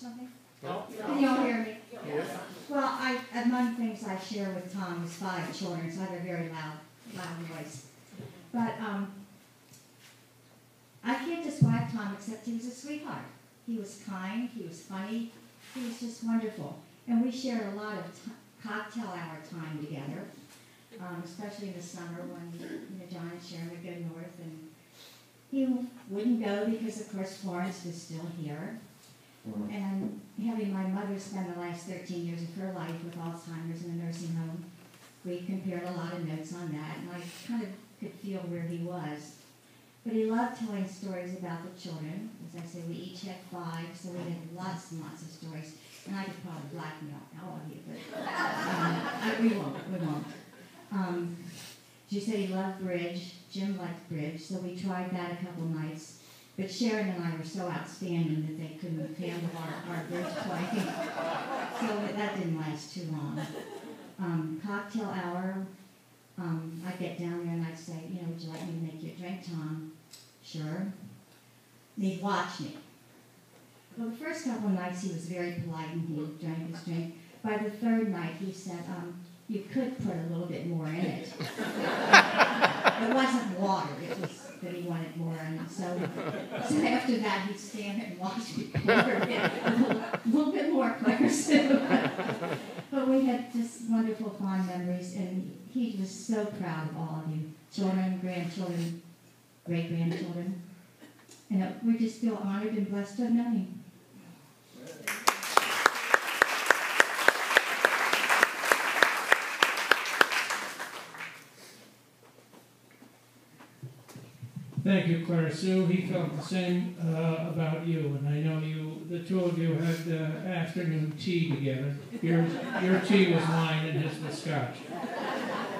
something? Oh, Can you all hear me? yes. Well, among things I share with Tom is 5 children, so I have a very loud voice. But I can't describe Tom except he was a sweetheart. He was kind, he was funny, he was just wonderful. And we shared a lot of cocktail hour time together, especially in the summer when John and Sharon would go north. And he wouldn't go because, of course, Florence was still here. And having my mother spend the last 13 years of her life with Alzheimer's in a nursing home, we compared a lot of notes on that, and I kind of could feel where he was. But he loved telling stories about the children. As I said, we each had 5, so we had lots and lots of stories. And I could probably blackmail all of you, but we won't. She said he loved bridge. Jim liked bridge, so we tried that a couple nights. But Sharon and I were so outstanding that they couldn't handle our bridge play. So that didn't last too long. Cocktail hour, I'd get down there and I'd say, would you like me to make you a drink, Tom? Sure. And he'd watch me. Well, the first couple of nights he was very polite and he drank his drink. By the 3rd night he said, you could put a little bit more in it. It wasn't water, it was that he wanted more in it. So after that he'd stand and watch me pour a little bit more, Clara Sue. But we had just wonderful, fond memories, and he was so proud of all of you, children, grandchildren, great-grandchildren. And we just feel honored and blessed to have known him. Thank you, Clara Sue. He felt the same about you, and I know the 2 of you had afternoon tea together. Your tea was wine and his was scotch.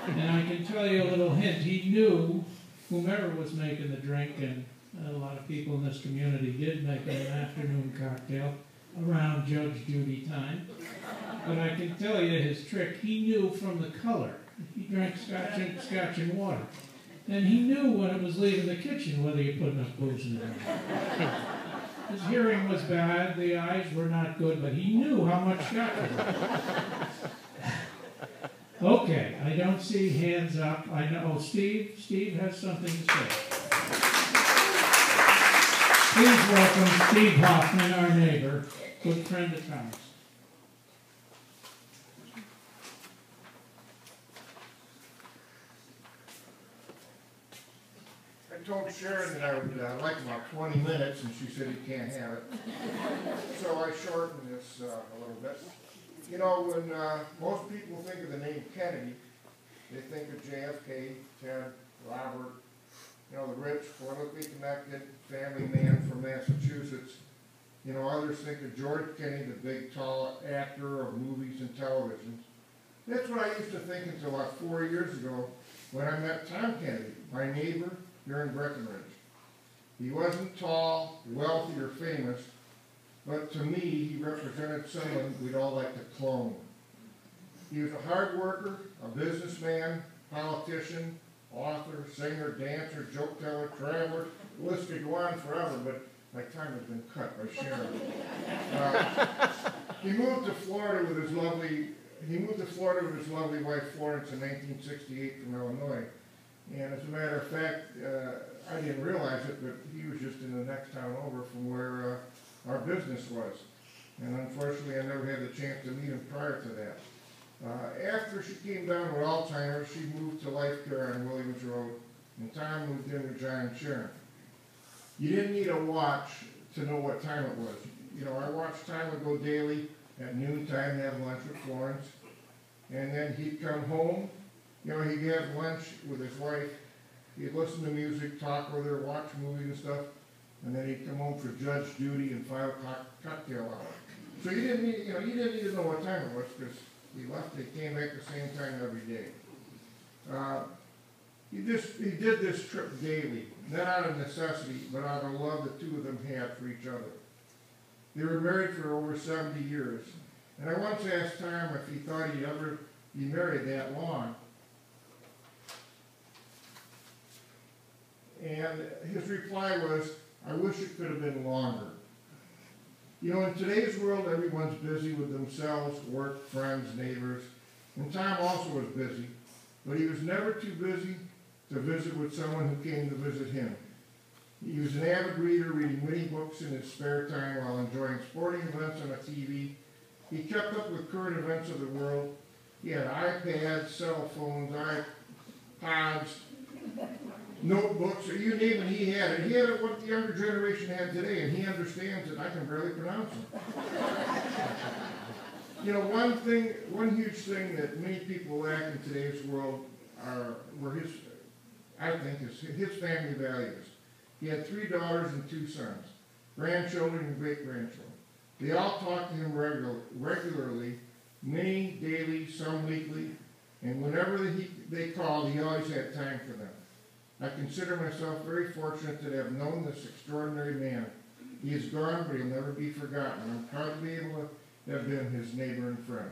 And I can tell you a little hint. He knew whomever was making the drink, and a lot of people in this community did make an afternoon cocktail around Judge Judy time. But I can tell you his trick. He knew from the color. He drank scotch and water. And he knew when it was leaving the kitchen whether you put enough booze in it. His hearing was bad, the eyes were not good, but he knew how much scotch it was. Okay, I don't see hands up. I know, Steve has something to say. Please welcome Steve Hoffman, our neighbor, good friend of Tom's. I told Sharon that I would like about 20 minutes, and she said you can't have it. So I shortened this a little bit. When most people think of the name Kennedy, they think of JFK, Ted, Robert, the rich, politically connected family man from Massachusetts. Others think of George Kennedy, the big, tall actor of movies and television. That's what I used to think until about 4 years ago when I met Tom Kennedy, my neighbor, here in Breckenridge. He wasn't tall, wealthy, or famous, but to me, he represented someone we'd all like to clone. He was a hard worker, a businessman, politician, author, singer, dancer, joke teller, traveler. The list could go on forever, but my time has been cut by Sharon. He moved to Florida with his lovely wife Florence in 1968 from Illinois. And as a matter of fact, I didn't realize it, but he was just in the next town over from where our business was. And unfortunately, I never had the chance to meet him prior to that. After she came down with Alzheimer's, she moved to Life Care on Williams Road, and Tom moved in with John and Sharon. You didn't need a watch to know what time it was. I watched Tom would go daily at noontime, have lunch with Florence, and then he'd come home. He'd have lunch with his wife, he'd listen to music, talk with her, watch movies and stuff, and then he'd come home for Judge Judy and 5 o'clock cocktail hour. So you didn't need to know what time it was, because he left, they came back the same time every day. He did this trip daily, not out of necessity, but out of love the 2 of them had for each other. They were married for over 70 years, and I once asked Tom if he thought he'd ever be married that long. And his reply was, I wish it could have been longer. You know, in today's world, everyone's busy with themselves, work, friends, neighbors, and Tom also was busy, but he was never too busy to visit with someone who came to visit him. He was an avid reader, reading many books in his spare time while enjoying sporting events on the TV. He kept up with current events of the world. He had iPads, cell phones, iPods, notebooks, or you name it, he had it. He had it what the younger generation had today, and he understands it. I can barely pronounce it. You know, one huge thing that many people lack in today's world were his family values. He had 3 daughters and 2 sons, grandchildren and great-grandchildren. They all talked to him regularly, many daily, some weekly, and whenever they called, he always had time for them. I consider myself very fortunate to have known this extraordinary man. He is gone, but he'll never be forgotten. I'm proud to be able to have been his neighbor and friend.